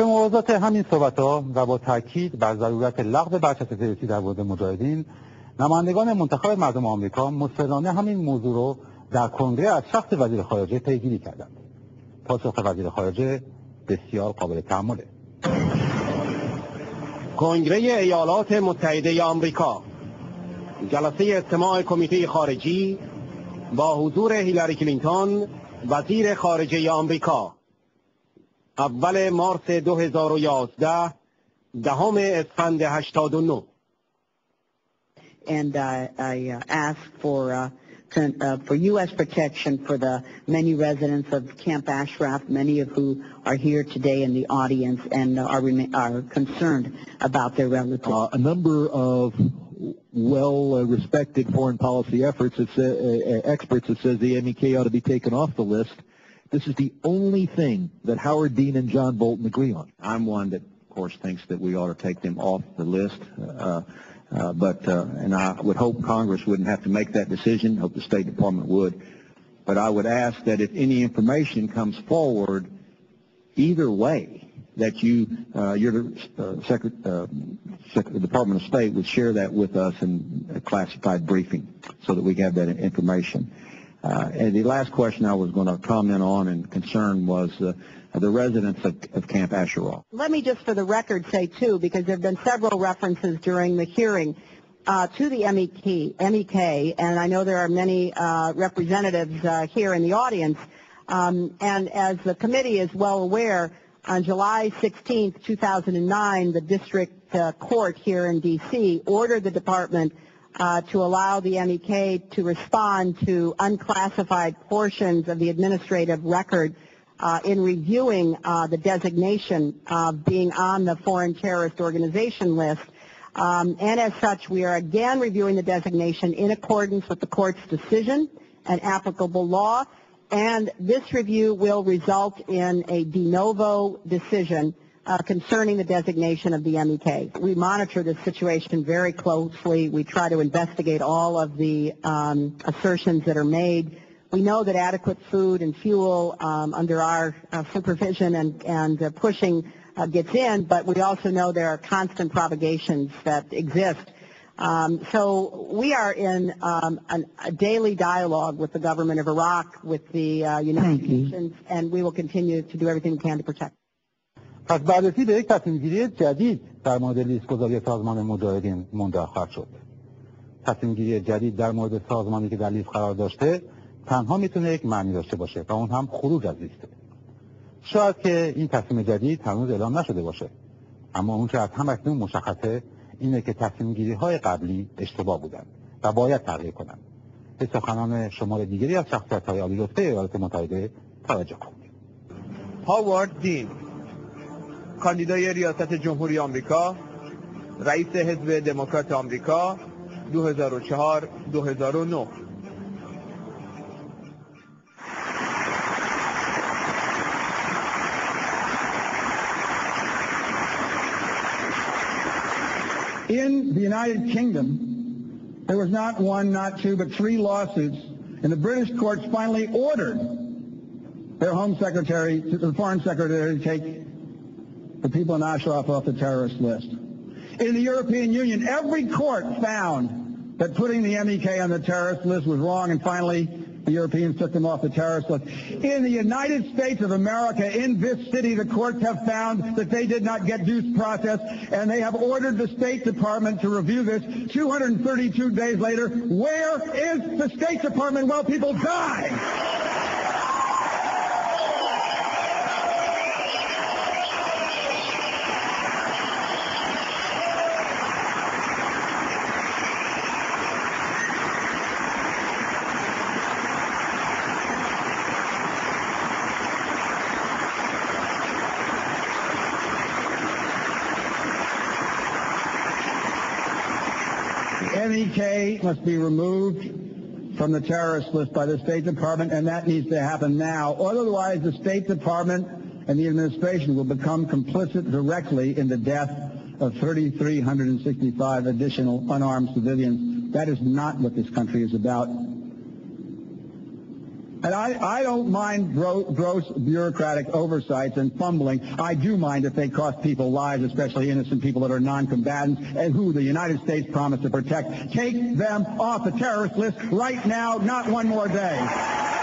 به موازات همین صحبت‌ها و با تاکید بر ضرورت لغو برچسب تروریستی در مورد مجاهدین، نمایندگان منتخب مردم آمریکا مصرانه همین موضوع رو در کنگره از شخص وزیر خارجه پیگیری کردند. پاسخ وزیر خارجه بسیار قابل تأمله. کنگره ایالات متحده آمریکا، جلسه استماع کمیته خارجی با حضور هیلاری کلینتون وزیر خارجه آمریکا، اول مارس 2011 دهم اسفند 89. And I asked for U.S. protection for the many residents of Camp Ashraf, many of who are here today in the audience and are concerned about their relatives. A number of well-respected foreign policy experts that says the MEK ought to be taken off the list. This is the only thing that Howard Dean and John Bolton agree on. I'm one that, of course, thinks that we ought to take them off the list. And I would hope Congress wouldn't have to make that decision, hope the State Department would. But I would ask that if any information comes forward, either way, that your Department of State would share that with us in a classified briefing so that we have that information. And the last question I was going to comment on and concern was the residents of Camp Ashraf. Let me just for the record say, too, because there have been several references during the hearing to the MEK, and I know there are many representatives here in the audience. And as the committee is well aware, on July 16, 2009, the district court here in D.C. ordered the department to allow the MEK to respond to unclassified portions of the administrative record in reviewing the designation of being on the foreign terrorist organization list. And as such, we are again reviewing the designation in accordance with the court's decision and applicable law. And this review will result in a de novo decision concerning the designation of the MEK. We monitor this situation very closely. We try to investigate all of the assertions that are made. We know that adequate food and fuel under our supervision and pushing gets in, but we also know there are constant propagations that exist. So we are in a daily dialogue with the government of Iraq, with the United Nations, and we will continue to do everything we can to protect. پس بررسی به یک تصمیم‌گیری جدید در مورد لیست‌گذاری سازمان مجاهدین منجر خواهد شد. تصمیم‌گیری جدید در مورد سازمانی که در لیست قرار داشته تنها میتونه یک معنی داشته باشه و اون هم خروج از لیسته. شاید که این تصمیم جدید هنوز اعلام نشده باشه، اما اون که از همکنون مشخصه اینه که تصمیم‌گیری‌های قبلی اشتباه بودن و باید تغییر کنن. به سخنان شمار دیگری از شخصیت‌های عالی‌رتبه ایالات متحده توجه کنید. هاوارد دین، کاندیدای ریاست جمهوری آمریکا، رئیس حزب دموکرات آمریکا 2004-2009. In the United Kingdom, there was not one, not two, but three lawsuits, and the British courts finally ordered their Home Secretary, the Foreign Secretary, to take the people in Ashraf off the terrorist list. In the European Union, every court found that putting the MEK on the terrorist list was wrong, and finally the Europeans took them off the terrorist list. In the United States of America, in this city, the courts have found that they did not get due process, and they have ordered the State Department to review this 232 days later. Where is the State Department while people die? MEK must be removed from the terrorist list by the State Department, and that needs to happen now. Otherwise, the State Department and the administration will become complicit directly in the death of 3,365 additional unarmed civilians. That is not what this country is about. And I don't mind gross bureaucratic oversights and fumbling. I do mind if they cost people lives, especially innocent people that are non-combatants and who the United States promised to protect. Take them off the terrorist list right now, not one more day.